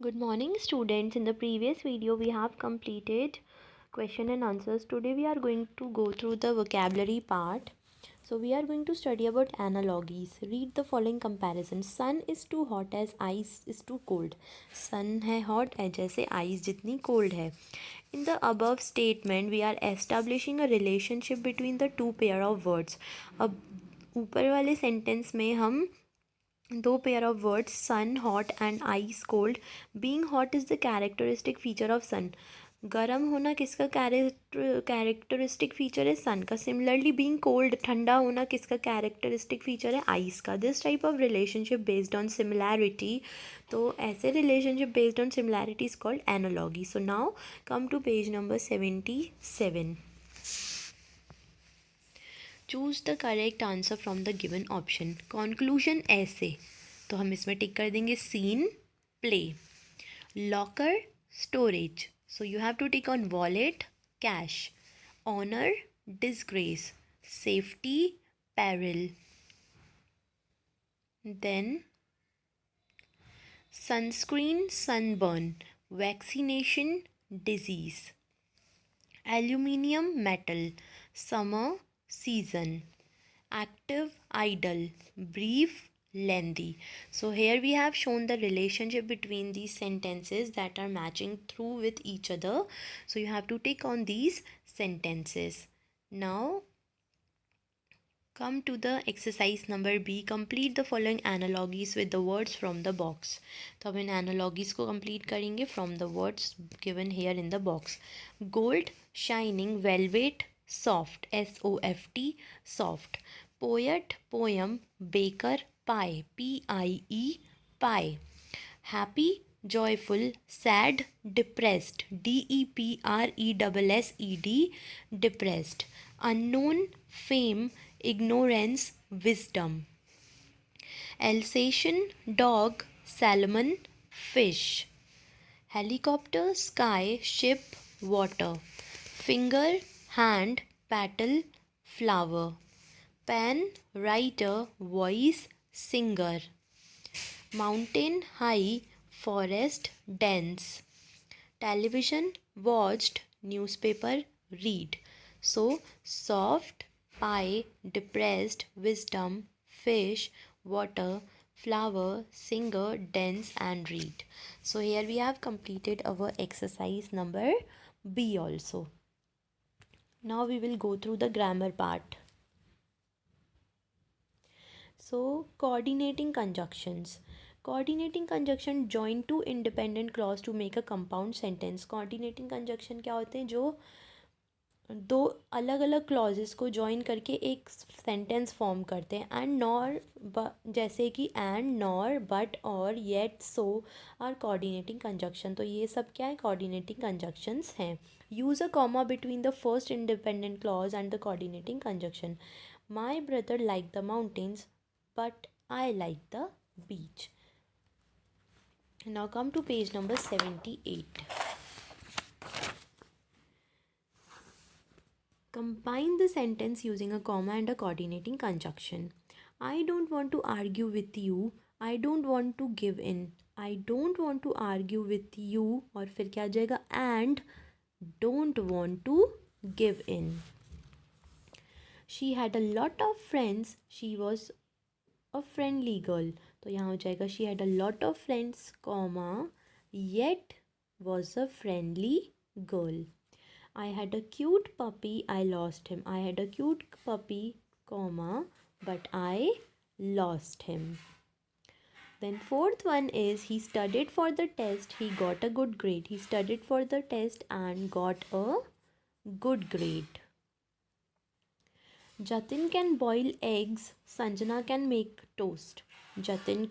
Good morning students. In the previous video we have completed question and answers. Today we are going to go through the vocabulary part. So we are going to study about analogies. Read the following comparison. Sun is too hot as ice is too cold. Sun है hot है जैसे ice जितनी cold है. In the above statement we are establishing a relationship between the two pair of words. अब ऊपर वाले sentence में हम दो pair of words sun hot and ice cold. Being hot is the characteristic feature of sun. गर्म होना किसका characteristic feature है? सन का. सिमिलरली बीइंग कोल्ड ठंडा होना किसका कैरेक्टरिस्टिक फीचर है? आइस का. This type of relationship based on similarity. तो ऐसे relationship based on similarity is called analogy. So now come to page number 77. Choose the correct answer from the given option. Conclusion ऐसे, तो हम इसमें tick कर देंगे scene play. Locker storage, so you have to tick on wallet cash. Honour disgrace. Safety peril. Then sunscreen sunburn. Vaccination disease. Aluminium metal. Summer season. Active idle. Brief lengthy. So here we have shown the relationship between these sentences that are matching through with each other. So you have to tick on these sentences. Now come to the exercise number B. Complete the following analogies with the words from the box. तो अब इन analogies को complete करेंगे from the words given here in the box. Gold, shining, velvet, soft. SOFT, soft. Poet, poem, baker, pie. PIE, pie. Happy, joyful, sad, depressed. DEPRESSED, depressed. Unknown, fame, ignorance, wisdom. Alsatian, dog, salmon, fish. Helicopter, sky, ship, water. Finger, hand, paddle, flower. Pen, writer, voice, singer. Mountain, high, forest, dense. Television, watched, newspaper, read. So soft, pie, depressed, wisdom, fish, water, flower, singer, dense and read. So here we have completed our exercise number B also. Now we will go through the grammar part. So coordinating conjunctions. Coordinating conjunction join two independent clause to make a compound sentence. Coordinating conjunction क्या होते हैं? जो दो अलग अलग clauses को join करके एक सेंटेंस फॉर्म करते हैं. एंड नॉर, जैसे कि एंड, नॉर, बट, और, yet, so are coordinating conjunction. तो ये सब क्या है? कोऑर्डिनेटिंग कंजक्शंस हैं. Use a comma between the first independent clause and the coordinating conjunction. My brother like the mountains but I like the beach. Now come to page number 78. Combine the sentence using a comma and a coordinating conjunction. I don't want to argue with you. I don't want to give in. I don't want to argue with you. और फिर क्या आ जाएगा? And don't want to give in. She had a lot of friends. She was a friendly girl. तो यहाँ हो जाएगा she had a lot of friends, comma, yet was a friendly girl. I had a cute puppy, I lost him. I had a cute puppy, comma, but I lost him. Then fourth one is he studied for the test, he got a good grade. He studied for the test and got a good grade. Jatin can boil eggs, Sanjana can make toast. Jatin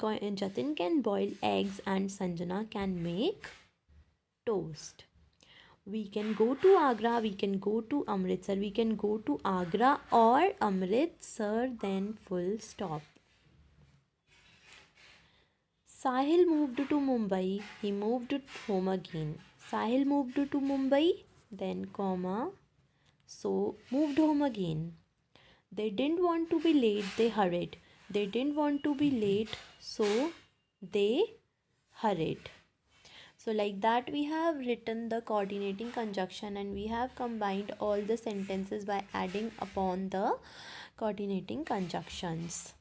can boil eggs and Sanjana can make toast. We can go to Agra, we can go to Amritsar, we can go to Agra or Amritsar, then full stop. Sahil moved to Mumbai, he moved home again. Sahil moved to Mumbai, then comma, so moved home again. They didn't want to be late, they hurried. They didn't want to be late, so they hurried. So like that we have written the coordinating conjunction and we have combined all the sentences by adding upon the coordinating conjunctions.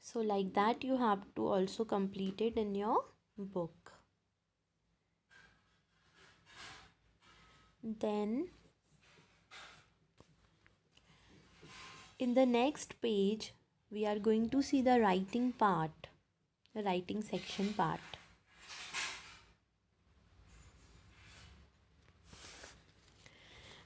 So like that you have to also complete it in your book. Then in the next page we are going to see the writing part, the writing section part.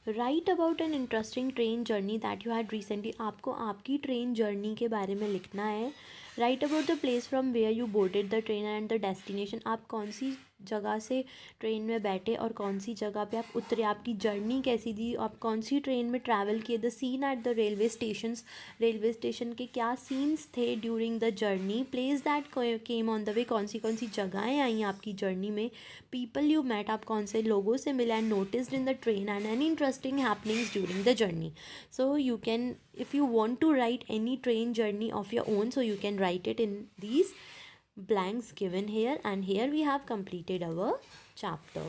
Write about an interesting train journey that you had recently. आपको आपकी train journey के बारे में लिखना है. Write about the place from where you boarded the train and the destination. आप कौन सी जगह से ट्रेन में बैठे और कौन सी जगह पे आप उतरे, आपकी जर्नी कैसी थी, आप कौन सी ट्रेन में ट्रैवल किए. The scene at the railway stations, railway station के क्या सीन्स थे during the journey. Place that came on the way, कौन सी जगहें आई आपकी जर्नी में. पीपल यू मेट, आप कौन से लोगों से मिले. And noticed in the train and any interesting happenings during the journey. So you can, if you want to write any train journey of your own, so you can write it in these blanks given here, and here we have completed our chapter.